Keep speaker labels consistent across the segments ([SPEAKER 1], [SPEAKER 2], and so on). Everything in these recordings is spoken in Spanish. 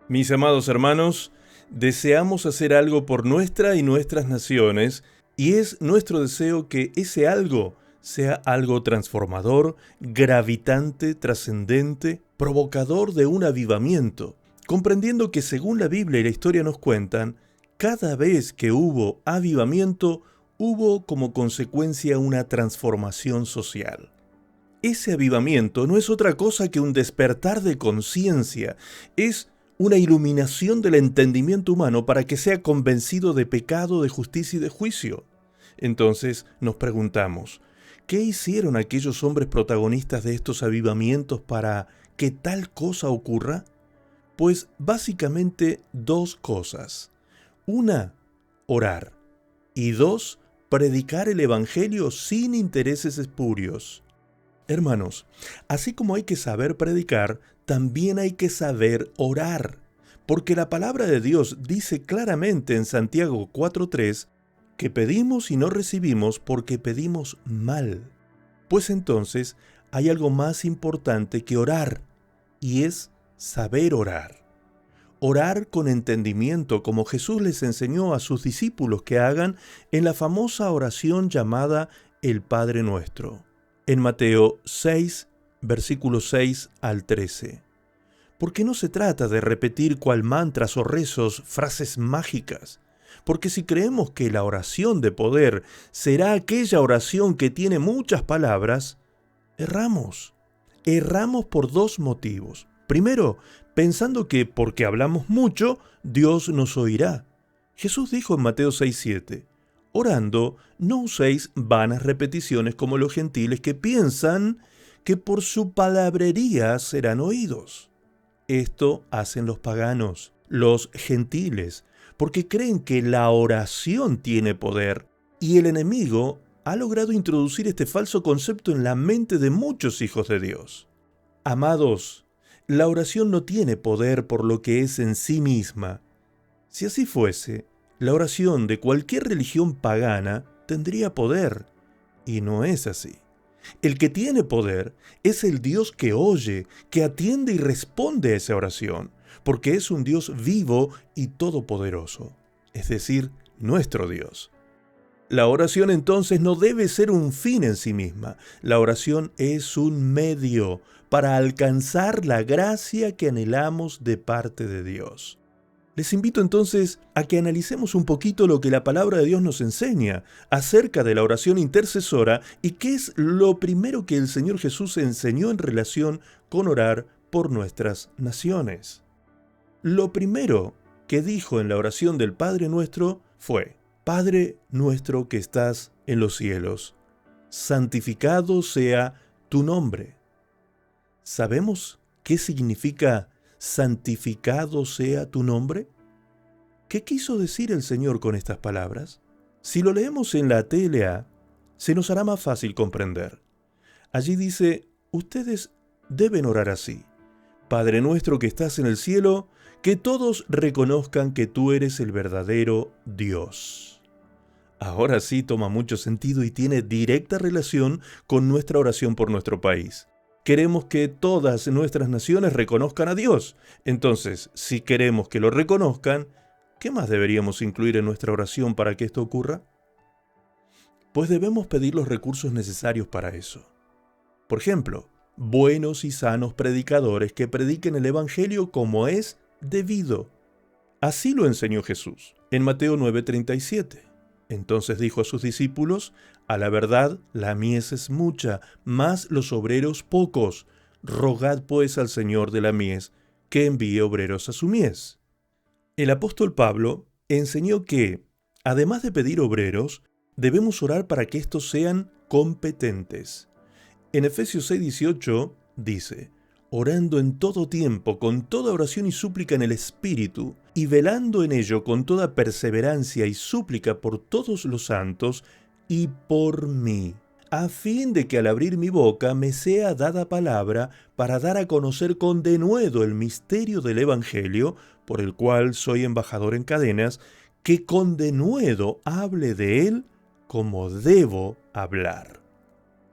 [SPEAKER 1] Mis amados hermanos, deseamos hacer algo por nuestra y nuestras naciones, y es nuestro deseo que ese algo sea algo transformador, gravitante, trascendente, provocador de un avivamiento, comprendiendo que según la Biblia y la historia nos cuentan, cada vez que hubo avivamiento, hubo como consecuencia una transformación social. Ese avivamiento no es otra cosa que un despertar de conciencia, es una iluminación del entendimiento humano para que sea convencido de pecado, de justicia y de juicio. Entonces nos preguntamos, ¿qué hicieron aquellos hombres protagonistas de estos avivamientos para que tal cosa ocurra? Pues básicamente dos cosas. Una, orar. Y dos, predicar el Evangelio sin intereses espurios. Hermanos, así como hay que saber predicar, también hay que saber orar, porque la palabra de Dios dice claramente en Santiago 4:3 que pedimos y no recibimos porque pedimos mal. Pues entonces hay algo más importante que orar, y es saber orar. Orar con entendimiento, como Jesús les enseñó a sus discípulos que hagan en la famosa oración llamada el Padre Nuestro, en Mateo 6, versículos 6 al 13. Porque no se trata de repetir cual mantras o rezos frases mágicas, porque si creemos que la oración de poder será aquella oración que tiene muchas palabras, erramos. Erramos por dos motivos. Primero, pensando que porque hablamos mucho, Dios nos oirá. Jesús dijo en Mateo 6:7, orando, no uséis vanas repeticiones como los gentiles que piensan que por su palabrería serán oídos. Esto hacen los paganos, los gentiles, porque creen que la oración tiene poder, y el enemigo ha logrado introducir este falso concepto en la mente de muchos hijos de Dios. Amados, la oración no tiene poder por lo que es en sí misma. Si así fuese, la oración de cualquier religión pagana tendría poder, y no es así. El que tiene poder es el Dios que oye, que atiende y responde a esa oración, porque es un Dios vivo y todopoderoso, es decir, nuestro Dios. La oración entonces no debe ser un fin en sí misma. La oración es un medio para alcanzar la gracia que anhelamos de parte de Dios. Les invito entonces a que analicemos un poquito lo que la palabra de Dios nos enseña acerca de la oración intercesora y qué es lo primero que el Señor Jesús enseñó en relación con orar por nuestras naciones. Lo primero que dijo en la oración del Padre Nuestro fue: Padre nuestro que estás en los cielos, santificado sea tu nombre. ¿Sabemos qué significa santificado sea tu nombre? ¿Qué quiso decir el Señor con estas palabras? Si lo leemos en la TLA, se nos hará más fácil comprender. Allí dice, ustedes deben orar así: Padre nuestro que estás en el cielo, que todos reconozcan que tú eres el verdadero Dios. Ahora sí toma mucho sentido y tiene directa relación con nuestra oración por nuestro país. Queremos que todas nuestras naciones reconozcan a Dios. Entonces, si queremos que lo reconozcan, ¿qué más deberíamos incluir en nuestra oración para que esto ocurra? Pues debemos pedir los recursos necesarios para eso. Por ejemplo, buenos y sanos predicadores que prediquen el Evangelio como es debido. Así lo enseñó Jesús en Mateo 9:37. Entonces dijo a sus discípulos, a la verdad, la mies es mucha, mas los obreros pocos. Rogad pues al Señor de la mies que envíe obreros a su mies. El apóstol Pablo enseñó que, además de pedir obreros, debemos orar para que estos sean competentes. En Efesios 6:18 dice, orando en todo tiempo, con toda oración y súplica en el Espíritu, y velando en ello con toda perseverancia y súplica por todos los santos y por mí, a fin de que al abrir mi boca me sea dada palabra para dar a conocer con denuedo el misterio del Evangelio, por el cual soy embajador en cadenas, que con denuedo hable de él como debo hablar.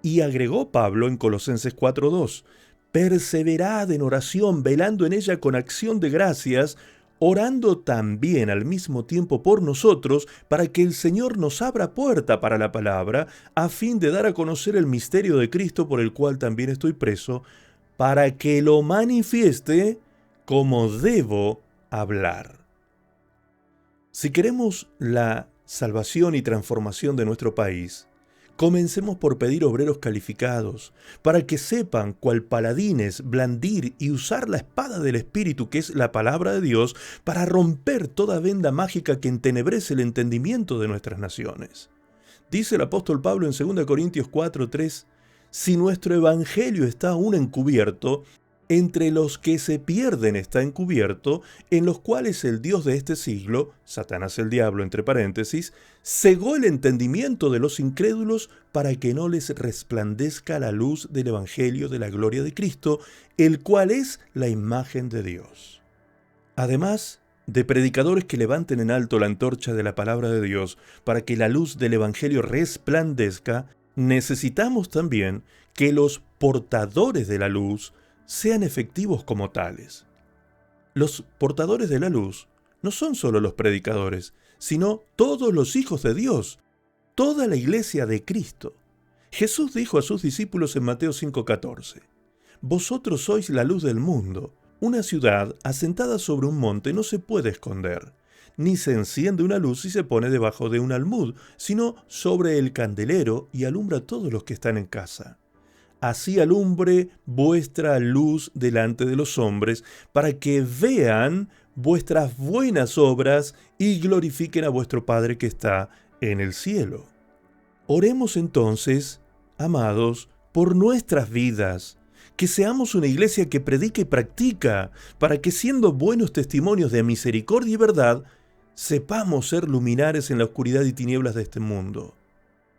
[SPEAKER 1] Y agregó Pablo en Colosenses 4:2, Perseverad en oración, velando en ella con acción de gracias, orando también al mismo tiempo por nosotros, para que el Señor nos abra puerta para la palabra, a fin de dar a conocer el misterio de Cristo, por el cual también estoy preso, para que lo manifieste como debo hablar. Si queremos la salvación y transformación de nuestro país, comencemos por pedir obreros calificados, para que sepan cual paladines blandir y usar la espada del Espíritu, que es la palabra de Dios, para romper toda venda mágica que entenebrece el entendimiento de nuestras naciones. Dice el apóstol Pablo en 2 Corintios 4:3, si nuestro evangelio está aún encubierto, entre los que se pierden está encubierto, en los cuales el Dios de este siglo, Satanás el diablo entre paréntesis, cegó el entendimiento de los incrédulos para que no les resplandezca la luz del evangelio de la gloria de Cristo, el cual es la imagen de Dios. Además de predicadores que levanten en alto la antorcha de la palabra de Dios para que la luz del evangelio resplandezca, necesitamos también que los portadores de la luz sean efectivos como tales. Los portadores de la luz no son solo los predicadores, sino todos los hijos de Dios, toda la iglesia de Cristo. Jesús dijo a sus discípulos en Mateo 5:14, vosotros sois la luz del mundo. Una ciudad asentada sobre un monte no se puede esconder, ni se enciende una luz y se pone debajo de un almud, sino sobre el candelero y alumbra a todos los que están en casa. Así alumbre vuestra luz delante de los hombres, para que vean vuestras buenas obras y glorifiquen a vuestro Padre que está en el cielo. Oremos entonces, amados, por nuestras vidas, que seamos una iglesia que predica y practica, para que siendo buenos testimonios de misericordia y verdad, sepamos ser luminares en la oscuridad y tinieblas de este mundo.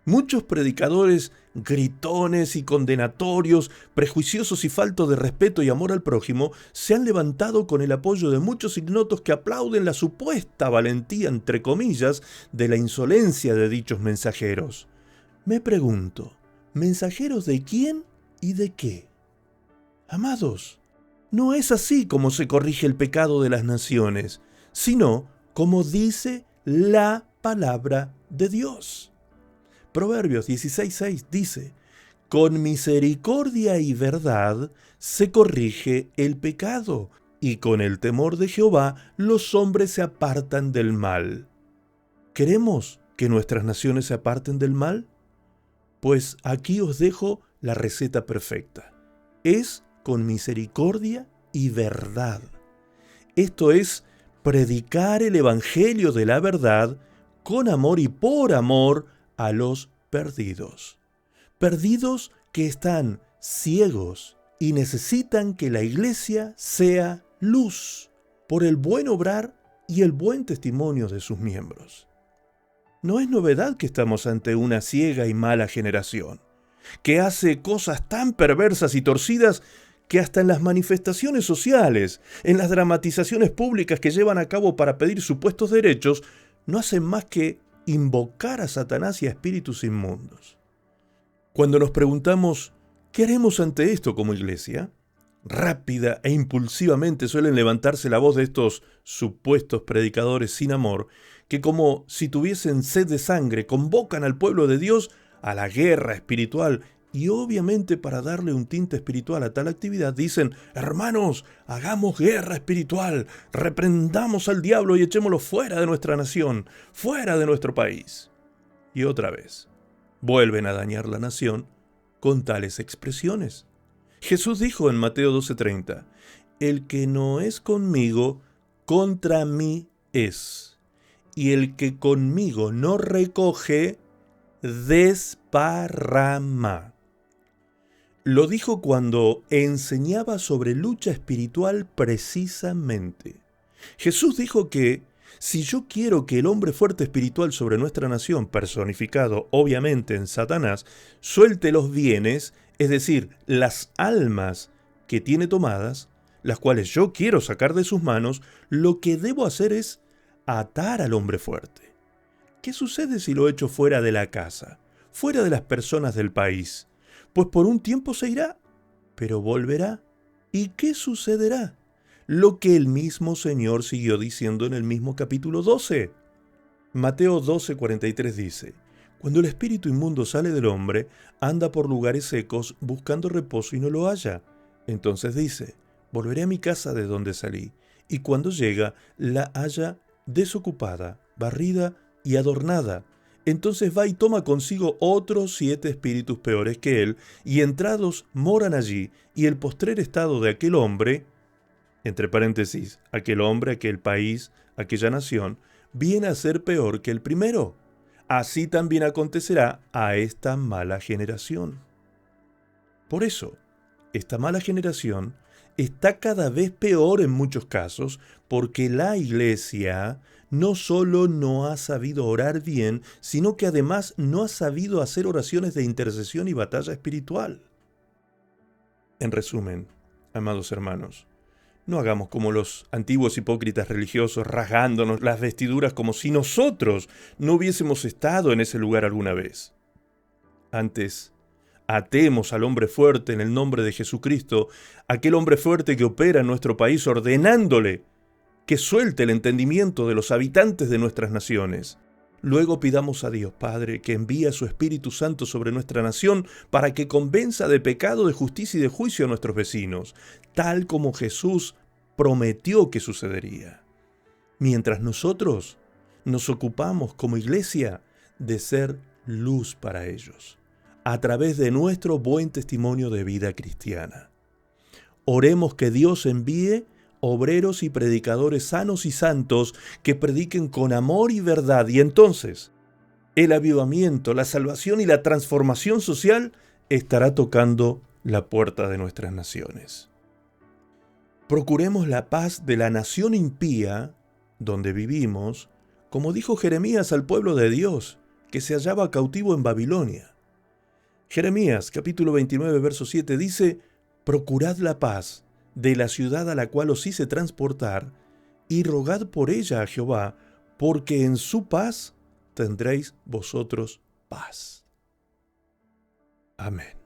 [SPEAKER 1] Muchos predicadores gritones y condenatorios, prejuiciosos y faltos de respeto y amor al prójimo, se han levantado con el apoyo de muchos ignotos que aplauden la supuesta valentía, entre comillas, de la insolencia de dichos mensajeros. Me pregunto, ¿mensajeros de quién y de qué? Amados, no es así como se corrige el pecado de las naciones, sino como dice la palabra de Dios. Proverbios 16:6 dice, con misericordia y verdad se corrige el pecado, y con el temor de Jehová los hombres se apartan del mal. ¿Queremos que nuestras naciones se aparten del mal? Pues aquí os dejo la receta perfecta. Es con misericordia y verdad. Esto es predicar el evangelio de la verdad con amor y por amor a los perdidos. Perdidos que están ciegos y necesitan que la iglesia sea luz por el buen obrar y el buen testimonio de sus miembros. No es novedad que estamos ante una ciega y mala generación, que hace cosas tan perversas y torcidas que hasta en las manifestaciones sociales, en las dramatizaciones públicas que llevan a cabo para pedir supuestos derechos, no hacen más que invocar a Satanás y a espíritus inmundos. Cuando nos preguntamos, ¿qué haremos ante esto como iglesia? Rápida e impulsivamente suelen levantarse la voz de estos supuestos predicadores sin amor, que como si tuviesen sed de sangre, convocan al pueblo de Dios a la guerra espiritual y obviamente para darle un tinte espiritual a tal actividad dicen, hermanos, hagamos guerra espiritual, reprendamos al diablo y echémoslo fuera de nuestra nación, fuera de nuestro país. Y otra vez, vuelven a dañar la nación con tales expresiones. Jesús dijo en Mateo 12:30, el que no es conmigo, contra mí es, y el que conmigo no recoge, desparrama. Lo dijo cuando enseñaba sobre lucha espiritual precisamente. Jesús dijo que si yo quiero que el hombre fuerte espiritual sobre nuestra nación, personificado obviamente en Satanás, suelte los bienes, es decir, las almas que tiene tomadas, las cuales yo quiero sacar de sus manos, lo que debo hacer es atar al hombre fuerte. ¿Qué sucede si lo echo fuera de la casa, fuera de las personas del país? Pues por un tiempo se irá, pero volverá. ¿Y qué sucederá? Lo que el mismo Señor siguió diciendo en el mismo capítulo 12. Mateo 12:43 dice: Cuando el espíritu inmundo sale del hombre, anda por lugares secos buscando reposo y no lo halla. Entonces dice: volveré a mi casa de donde salí. Y cuando llega, la halla desocupada, barrida y adornada. Entonces va y toma consigo otros 7 espíritus peores que él, y entrados moran allí, y el postrer estado de aquel hombre, entre paréntesis, aquel hombre, aquel país, aquella nación, viene a ser peor que el primero. Así también acontecerá a esta mala generación. Por eso, esta mala generación está cada vez peor en muchos casos, porque la iglesia no solo no ha sabido orar bien, sino que además no ha sabido hacer oraciones de intercesión y batalla espiritual. En resumen, amados hermanos, no hagamos como los antiguos hipócritas religiosos rasgándonos las vestiduras como si nosotros no hubiésemos estado en ese lugar alguna vez. Antes, atemos al hombre fuerte en el nombre de Jesucristo, aquel hombre fuerte que opera en nuestro país ordenándole que suelte el entendimiento de los habitantes de nuestras naciones. Luego pidamos a Dios Padre que envíe a su Espíritu Santo sobre nuestra nación para que convenza de pecado, de justicia y de juicio a nuestros vecinos, tal como Jesús prometió que sucedería. Mientras nosotros nos ocupamos como iglesia de ser luz para ellos, a través de nuestro buen testimonio de vida cristiana. Oremos que Dios envíe obreros y predicadores sanos y santos que prediquen con amor y verdad, y entonces el avivamiento, la salvación y la transformación social estará tocando la puerta de nuestras naciones. Procuremos la paz de la nación impía donde vivimos, como dijo Jeremías al pueblo de Dios, que se hallaba cautivo en Babilonia. Jeremías capítulo 29, verso 7 dice: procurad la paz de la ciudad a la cual os hice transportar, y rogad por ella a Jehová, porque en su paz tendréis vosotros paz. Amén.